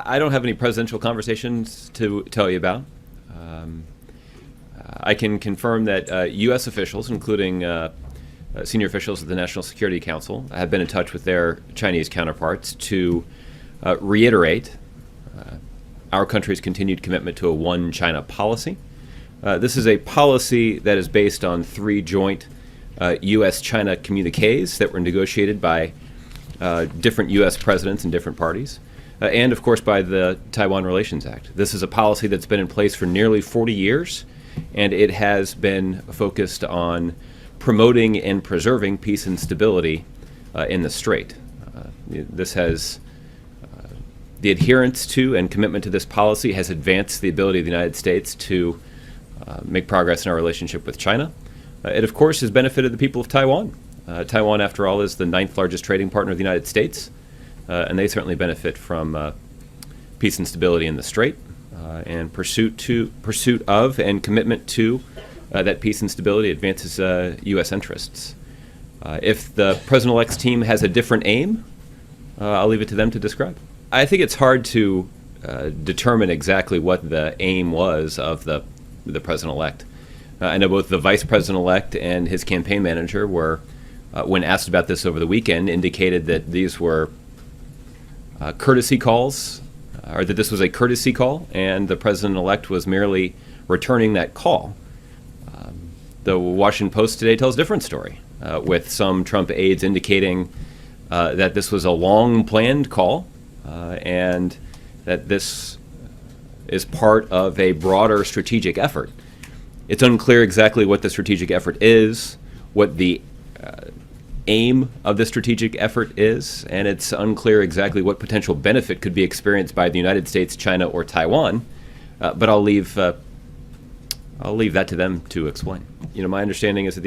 I don't have any presidential conversations to tell you about. I can confirm that U.S. officials, including senior officials of the National Security Council, have been in touch with their Chinese counterparts to reiterate our country's continued commitment to a one China policy. This is a policy that is based on three joint U.S.-China communiques that were negotiated by different U.S. presidents and different parties. And, of course, by the Taiwan Relations Act. This is a policy that's been in place for nearly 40 years, and it has been focused on promoting and preserving peace and stability in the Strait. The adherence to and commitment to this policy has advanced the ability of the United States to make progress in our relationship with China. It, of course, has benefited the people of Taiwan. Taiwan, after all, is the 9th largest trading partner of the United States. And they certainly benefit from peace and stability in the Strait, and pursuit of and commitment to that peace and stability advances U.S. interests. If the President-elect's team has a different aim, I'll leave it to them to describe. I think it's hard to determine exactly what the aim was of the President-elect. I know both the Vice President-elect and his campaign manager were, when asked about this over the weekend, indicated that these were courtesy calls, or that this was a courtesy call, and the president-elect was merely returning that call. The Washington Post today tells a different story, with some Trump aides indicating that this was a long-planned call, and that this is part of a broader strategic effort. It's unclear exactly what the strategic effort is, what the aim of the strategic effort is, and it's unclear exactly what potential benefit could be experienced by the United States, China, or Taiwan. But I'll leave that to them to explain. My understanding is that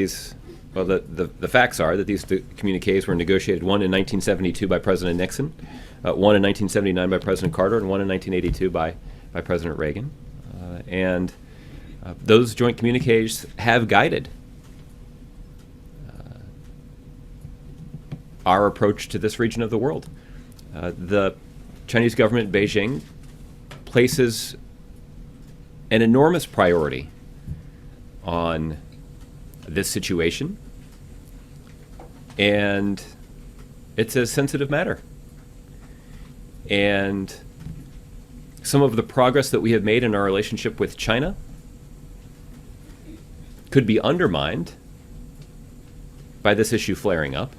the facts are that these communiques were negotiated, one in 1972 by President Nixon, one in 1979 by President Carter, and one in 1982 by President Reagan. And those joint communiques have guided our approach to this region of the world. The Chinese government, Beijing, places an enormous priority on this situation, and it's a sensitive matter. And some of the progress that we have made in our relationship with China could be undermined by this issue flaring up.